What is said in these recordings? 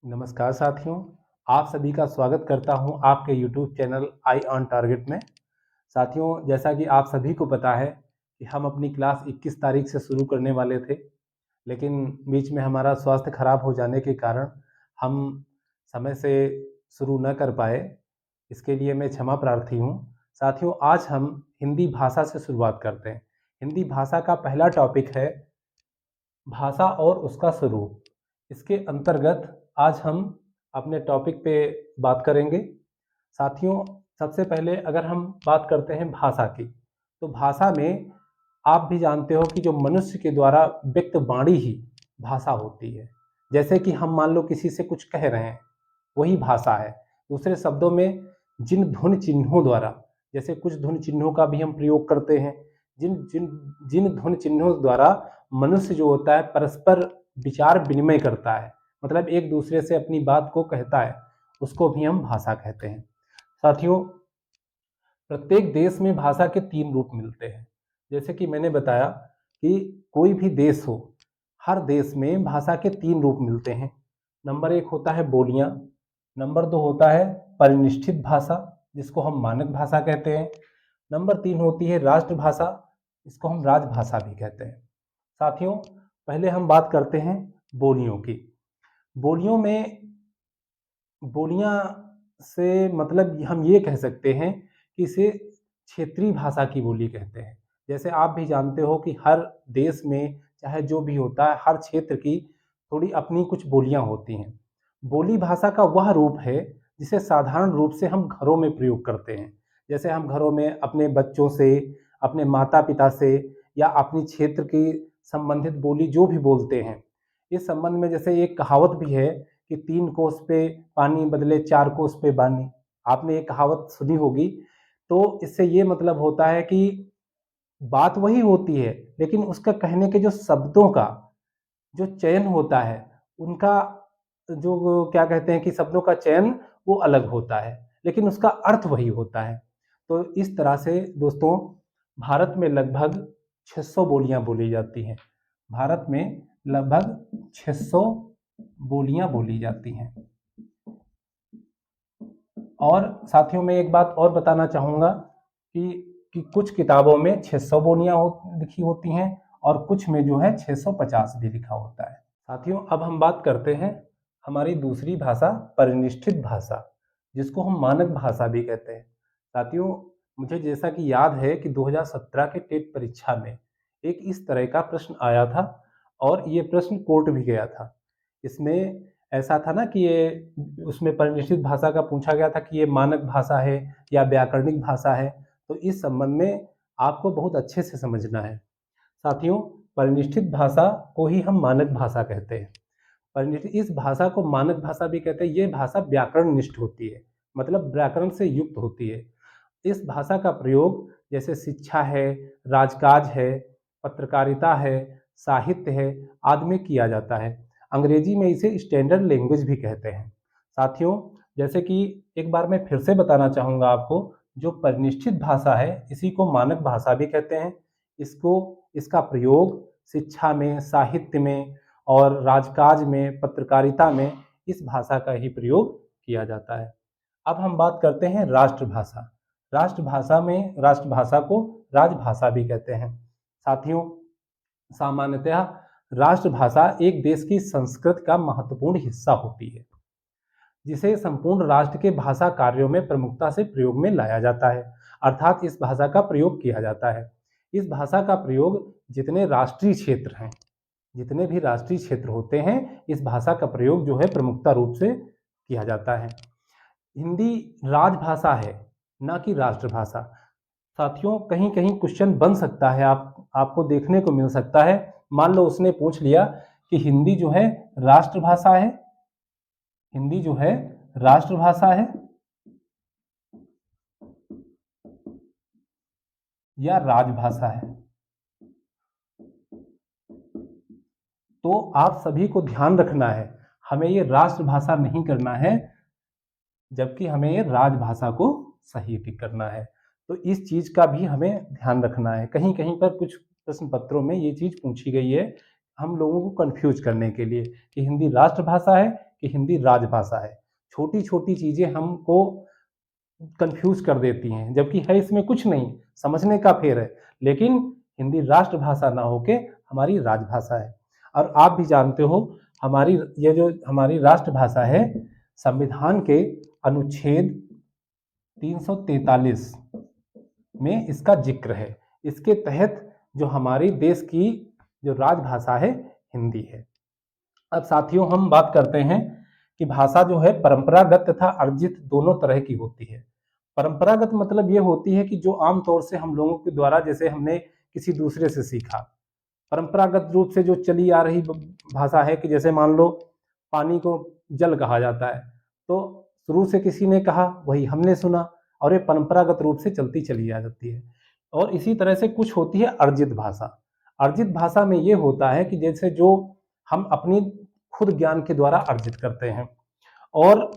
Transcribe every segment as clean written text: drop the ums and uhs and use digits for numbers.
नमस्कार साथियों, आप सभी का स्वागत करता हूं आपके YouTube channel I on target में। साथियों, जैसा कि आप सभी को पता है कि हम अपनी क्लास 21 तारीख से शुरू करने वाले थे, लेकिन बीच में हमारा स्वास्थ्य खराब हो जाने के कारण हम समय से शुरू न कर पाए। इसके लिए मैं क्षमा प्रार्थी हूं। साथियों, आज हम हिंदी भाषा से शुरुआत करते हैं। हिंदी भाषा का पहला टॉपिक है भाषा और उसका स्वरूप। इसके अंतर्गत आज हम अपने टॉपिक पे बात करेंगे। साथियों, सबसे पहले अगर हम बात करते हैं भाषा की, तो भाषा में आप भी जानते हो कि जो मनुष्य के द्वारा व्यक्त वाणी ही भाषा होती है। जैसे कि हम मान लो किसी से कुछ कह रहे हैं, वही भाषा है। दूसरे शब्दों में जिन ध्वनि चिन्हों द्वारा, जैसे कुछ ध्वनि चिन्हों का भी हम प्रयोग करते हैं, जिन जिन जिन ध्वनि चिन्हों द्वारा मनुष्य जो होता है परस्पर विचार विनिमय करता है, मतलब एक दूसरे से अपनी बात को कहता है, उसको भी हम भाषा कहते हैं। साथियों, प्रत्येक देश में भाषा के 3 रूप मिलते हैं। जैसे कि मैंने बताया कि कोई भी देश हो, हर देश में भाषा के 3 रूप मिलते हैं। नंबर 1 होता है बोलियां, नंबर 2 होता है परिनिष्ठित भाषा, जिसको हम मानक भाषा कहते हैं, नंबर 3 होती है राष्ट्रभाषा, इसको हम राजभाषा भी कहते हैं। साथियों, पहले हम बात करते हैं बोलियों की। बोलियों में बोलियां से मतलब हम ये कह सकते हैं कि इसे क्षेत्रीय भाषा की बोली कहते हैं। जैसे आप भी जानते हो कि हर देश में चाहे जो भी होता है, हर क्षेत्र की थोड़ी अपनी कुछ बोलियां होती हैं। बोली भाषा का वह रूप है जिसे साधारण रूप से हम घरों में प्रयोग करते हैं। जैसे हम घरों में अपने बच्चों से, अपने माता पिता से या अपनी क्षेत्र की संबंधित बोली जो भी बोलते हैं, इस संबंध में जैसे एक कहावत भी है कि 3 कोस पे पानी बदले 4 कोस पे बानी। आपने ये कहावत सुनी होगी। तो इससे ये मतलब होता है कि बात वही होती है, लेकिन उसका कहने के जो शब्दों का जो चयन होता है, उनका जो क्या कहते हैं कि शब्दों का चयन वो अलग होता है, लेकिन उसका अर्थ वही होता है। तो इस तरह से दोस्तों, भारत में लगभग 600 बोलियां बोली जाती हैं। भारत में लगभग 600 बोलियां बोली जाती हैं। और साथियों, मैं एक बात और बताना चाहूँगा कि कुछ किताबों में 600 बोलियां लिखी होती हैं और कुछ में जो है 650 भी लिखा होता है। साथियों, अब हम बात करते हैं हमारी दूसरी भाषा परिनिष्ठित भाषा, जिसको हम मानक भाषा भी कहते हैं। साथियों, मुझे जैसा कि याद है कि 2017 के टेट परीक्षा में एक इस तरह का प्रश्न आया था और ये प्रश्न कोर्ट भी गया था। इसमें ऐसा था ना कि ये उसमें परिनिष्ठित भाषा का पूछा गया था कि ये मानक भाषा है या व्याकरणिक भाषा है। तो इस संबंध में आपको बहुत अच्छे से समझना है। साथियों, परिनिष्ठित भाषा को ही हम मानक भाषा कहते हैं। परिनिष्ठित इस भाषा को मानक भाषा भी कहते हैं। ये भाषा व्याकरण निष्ठ होती है, मतलब व्याकरण से युक्त होती है। इस भाषा का प्रयोग जैसे शिक्षा है, राजकाज है, पत्रकारिता है, साहित्य है आदि में किया जाता है। अंग्रेजी में इसे स्टैंडर्ड लैंग्वेज भी कहते हैं। साथियों, जैसे कि एक बार मैं फिर से बताना चाहूँगा आपको, जो परिनिष्ठित भाषा है इसी को मानक भाषा भी कहते हैं। इसको इसका प्रयोग शिक्षा में, साहित्य में और राजकाज में, पत्रकारिता में इस भाषा का ही प्रयोग किया जाता है। अब हम बात करते हैं राष्ट्रभाषा। राष्ट्रभाषा में राष्ट्रभाषा को राजभाषा भी कहते हैं। साथियों, सामान्यतः राष्ट्रभाषा एक देश की संस्कृति का महत्वपूर्ण हिस्सा होती है, जिसे संपूर्ण राष्ट्र के भाषा कार्यों में प्रमुखता से प्रयोग में लाया जाता है, अर्थात इस भाषा का प्रयोग किया जाता है। इस भाषा का प्रयोग जितने राष्ट्रीय क्षेत्र हैं, जितने भी राष्ट्रीय क्षेत्र होते हैं, इस भाषा का प्रयोग जो है प्रमुखता रूप से किया जाता है। हिंदी राजभाषा है, ना कि राष्ट्रभाषा। साथियों, कहीं कहीं क्वेश्चन बन सकता है, आपको देखने को मिल सकता है। मान लो उसने पूछ लिया कि हिंदी जो है राष्ट्रभाषा है, हिंदी जो है राष्ट्रभाषा है या राजभाषा है। तो आप सभी को ध्यान रखना है, हमें ये राष्ट्रभाषा नहीं करना है, जबकि हमें ये राजभाषा को सही टिक करना है। तो इस चीज का भी हमें ध्यान रखना है। कहीं कहीं पर कुछ प्रश्न पत्रों में ये चीज पूछी गई है हम लोगों को कंफ्यूज करने के लिए कि हिंदी राष्ट्रभाषा है कि हिंदी राजभाषा है। छोटी छोटी चीज़ें हमको कंफ्यूज कर देती हैं, जबकि है इसमें कुछ नहीं, समझने का फेर है। लेकिन हिंदी राष्ट्रभाषा ना होके हमारी राजभाषा है। और आप भी जानते हो, हमारी ये जो हमारी राष्ट्रभाषा है, संविधान के अनुच्छेद 343 में इसका जिक्र है। इसके तहत जो हमारी देश की जो राजभाषा है, हिंदी है। अब साथियों, हम बात करते हैं कि भाषा जो है परंपरागत तथा अर्जित दोनों तरह की होती है। परंपरागत मतलब ये होती है कि जो आम तौर से हम लोगों के द्वारा, जैसे हमने किसी दूसरे से सीखा, परंपरागत रूप से जो चली आ रही भाषा है, कि जैसे मान लो पानी को जल कहा जाता है, तो शुरू से किसी ने कहा, वही हमने सुना, और ये परंपरागत रूप से चलती चली आ जाती है। और इसी तरह से कुछ होती है अर्जित भाषा। अर्जित भाषा में ये होता है कि जैसे जो हम अपनी खुद ज्ञान के द्वारा अर्जित करते हैं, और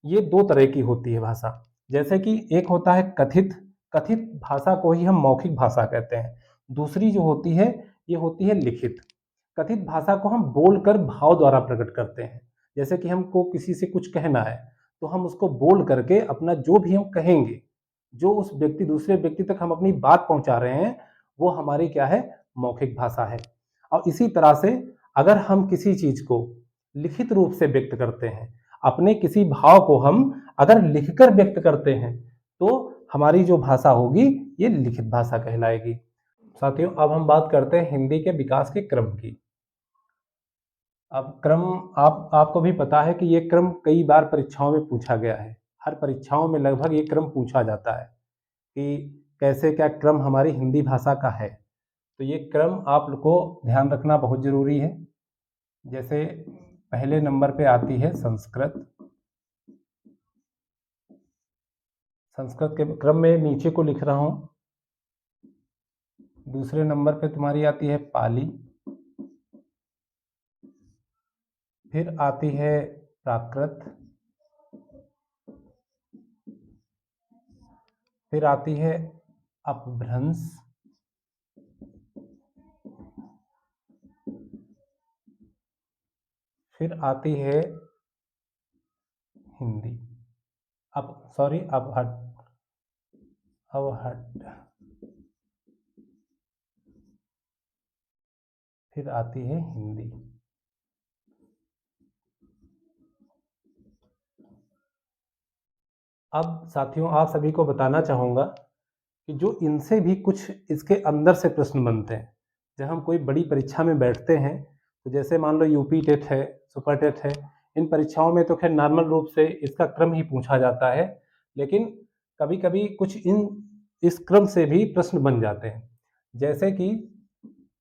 ये दो तरह की होती है भाषा। जैसे कि एक होता है कथित, कथित भाषा को ही हम मौखिक भाषा कहते हैं। दूसरी जो होती है, ये होती है लिखित। कथित भाषा को हम बोलकर भाव द्वारा प्रकट करते हैं। जैसे कि हमको किसी से कुछ कहना है, तो हम उसको बोल करके अपना जो भी हम कहेंगे, जो उस व्यक्ति दूसरे व्यक्ति तक हम अपनी बात पहुंचा रहे हैं, वो हमारी क्या है, मौखिक भाषा है। और इसी तरह से अगर हम किसी चीज को लिखित रूप से व्यक्त करते हैं, अपने किसी भाव को हम अगर लिखकर व्यक्त करते हैं, तो हमारी जो भाषा होगी ये लिखित भाषा कहलाएगी। साथियों, अब हम बात करते हैं हिंदी के विकास के क्रम की। अब क्रम, आपको भी पता है कि ये क्रम कई बार परीक्षाओं में पूछा गया है। हर परीक्षाओं में लगभग ये क्रम पूछा जाता है कि कैसे क्या क्रम हमारी हिंदी भाषा का है। तो ये क्रम आप लोग को ध्यान रखना बहुत जरूरी है। जैसे पहले नंबर पे आती है संस्कृत। संस्कृत के क्रम में नीचे को लिख रहा हूं। दूसरे नंबर पे तुम्हारी आती है पाली। फिर आती है प्राकृत। फिर आती है अपभ्रंश। फिर आती है हिंदी। अब सॉरी, अवहट। फिर आती है हिंदी। अब साथियों, आप सभी को बताना चाहूंगा कि जो इनसे भी कुछ इसके अंदर से प्रश्न बनते हैं। जब हम कोई बड़ी परीक्षा में बैठते हैं, तो जैसे मान लो यूपी टेट है, सुपर टेट है, इन परीक्षाओं में तो खैर नॉर्मल रूप से इसका क्रम ही पूछा जाता है। लेकिन कभी कभी कुछ इस क्रम से भी प्रश्न बन जाते हैं। जैसे कि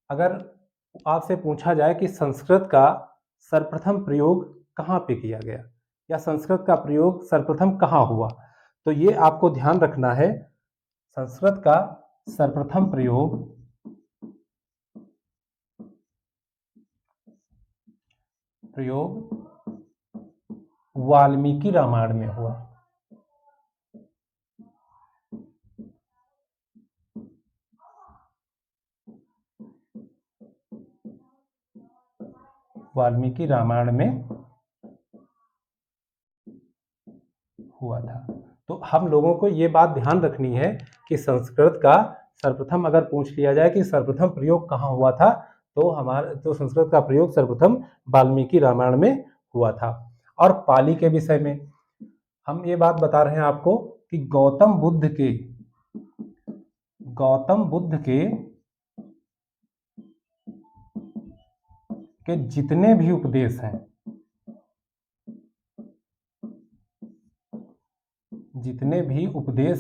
अगर आपसे पूछा जाए कि संस्कृत का सर्वप्रथम प्रयोग कहाँ पे किया गया, या संस्कृत का प्रयोग सर्वप्रथम कहाँ हुआ, तो ये आपको ध्यान रखना है। संस्कृत का सर्वप्रथम प्रयोग वाल्मीकि रामायण में हुआ। वाल्मीकि रामायण में हुआ था। तो हम लोगों को ये बात ध्यान रखनी है कि संस्कृत का सर्वप्रथम अगर पूछ लिया जाए कि सर्वप्रथम प्रयोग कहाँ हुआ था, तो संस्कृत का प्रयोग सर्वप्रथम वाल्मीकि रामायण में हुआ था। और पाली के विषय में हम ये बात बता रहे हैं आपको कि गौतम बुद्ध के जितने भी उपदेश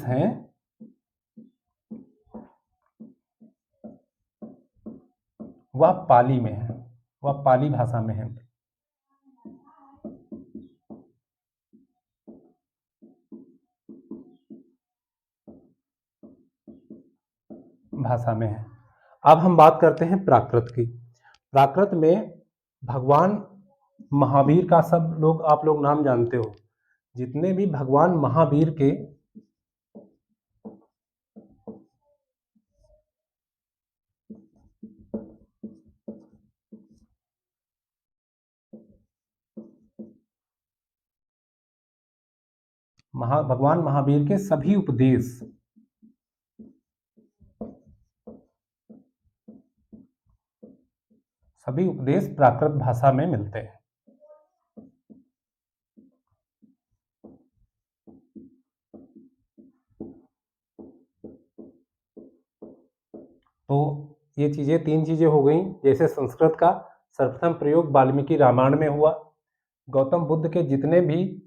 हैं, वह पाली में है, वह पाली भाषा में है, भाषा में है। अब हम बात करते हैं प्राकृत की। प्राकृत में भगवान महावीर का सब लोग, आप लोग नाम जानते हो। जितने भी भगवान महावीर के भगवान महावीर के सभी उपदेश प्राकृत भाषा में मिलते हैं। तो ये चीजें, 3 चीजें हो गई। जैसे संस्कृत का सर्वप्रथम प्रयोग वाल्मीकि रामायण में हुआ। गौतम बुद्ध के जितने भी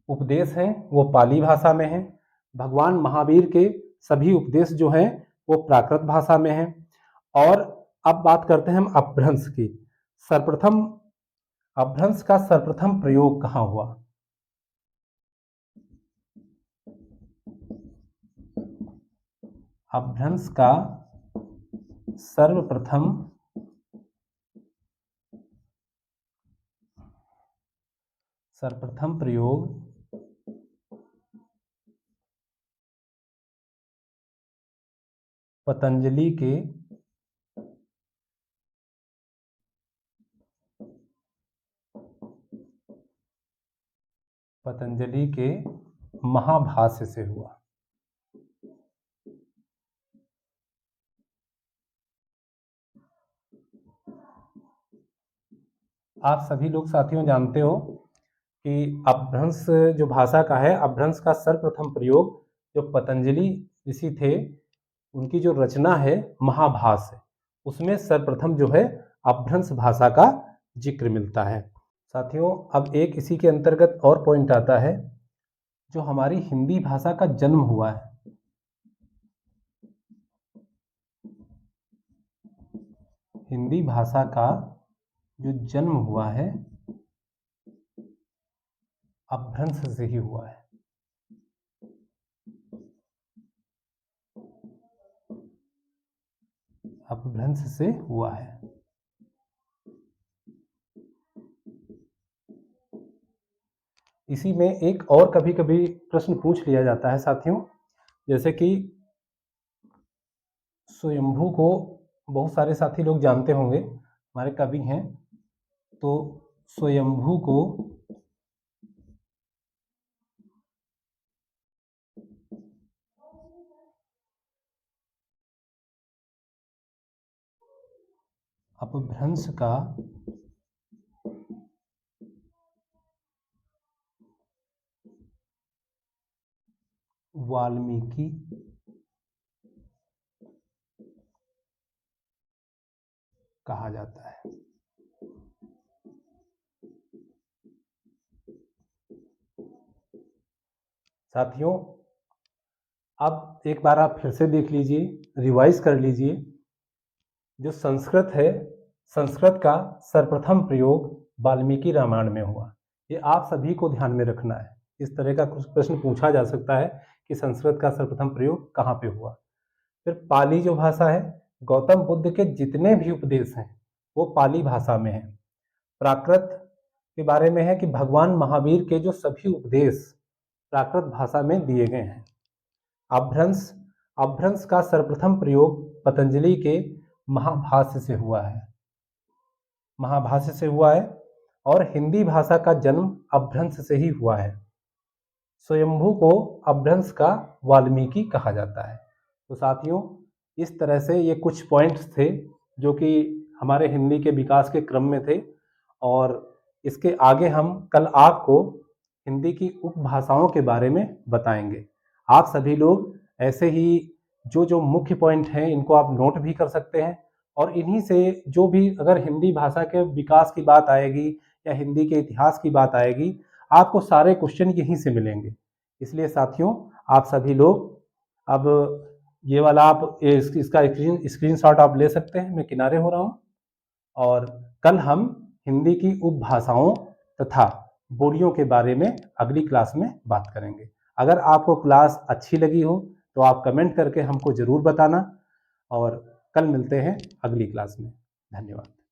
उपदेश हैं वो पाली भाषा में हैं। भगवान महावीर के सभी उपदेश जो हैं वो प्राकृत भाषा में हैं। और अब बात करते हैं हम अपभ्रंश की। सर्वप्रथम अपभ्रंश का सर्वप्रथम प्रयोग कहाँ हुआ? अपभ्रंश का सर्वप्रथम प्रयोग पतंजलि के महाभाष्य से हुआ। आप सभी लोग साथियों जानते हो कि अपभ्रंश जो भाषा का है, अपभ्रंश का सर्वप्रथम प्रयोग जो पतंजलि ऋषि थे उनकी जो रचना है महाभाष्य, उसमें सर्वप्रथम जो है अपभ्रंश भाषा का जिक्र मिलता है। साथियों अब एक इसी के अंतर्गत और पॉइंट आता है, जो हमारी हिंदी भाषा का जन्म हुआ है, हिंदी भाषा का जो जन्म हुआ है अपभ्रंश से ही हुआ है। अपभ्रंश से हुआ है। इसी में एक और कभी कभी प्रश्न पूछ लिया जाता है साथियों, जैसे कि स्वयंभू को बहुत सारे साथी लोग जानते होंगे, हमारे कवि हैं, तो स्वयंभू को अपभ्रंश का वाल्मीकि कहा जाता है। साथियों अब एक बार आप फिर से देख लीजिए, रिवाइज कर लीजिए। जो संस्कृत है, संस्कृत का सर्वप्रथम प्रयोग वाल्मीकि रामायण में हुआ। ये आप सभी को ध्यान में रखना है। इस तरह का कुछ प्रश्न पूछा जा सकता है कि संस्कृत का सर्वप्रथम प्रयोग कहाँ पे हुआ। फिर पाली जो भाषा है, गौतम बुद्ध के जितने भी उपदेश हैं वो पाली भाषा में है। प्राकृत के बारे में है कि भगवान महावीर के जो सभी उपदेश प्राकृत भाषा में दिए गए हैं। अपभ्रंश का सर्वप्रथम प्रयोग पतंजलि के महाभाष्य से हुआ है, और हिंदी भाषा का जन्म अपभ्रंश से ही हुआ है। स्वयंभू को अपभ्रंश का वाल्मीकि कहा जाता है। तो साथियों इस तरह से ये कुछ पॉइंट्स थे जो कि हमारे हिंदी के विकास के क्रम में थे, और इसके आगे हम कल आपको हिंदी की उपभाषाओं के बारे में बताएंगे। आप सभी लोग ऐसे ही जो मुख्य पॉइंट हैं इनको आप नोट भी कर सकते हैं, और इन्हीं से जो भी अगर हिंदी भाषा के विकास की बात आएगी या हिंदी के इतिहास की बात आएगी, आपको सारे क्वेश्चन यहीं से मिलेंगे। इसलिए साथियों आप सभी लोग अब ये वाला आप इसका स्क्रीनशॉट आप ले सकते हैं, मैं किनारे हो रहा हूँ, और कल हम हिंदी की उपभाषाओं तथा बोलियों के बारे में अगली क्लास में बात करेंगे। अगर आपको क्लास अच्छी लगी हो तो आप कमेंट करके हमको ज़रूर बताना, और कल मिलते हैं अगली क्लास में। धन्यवाद।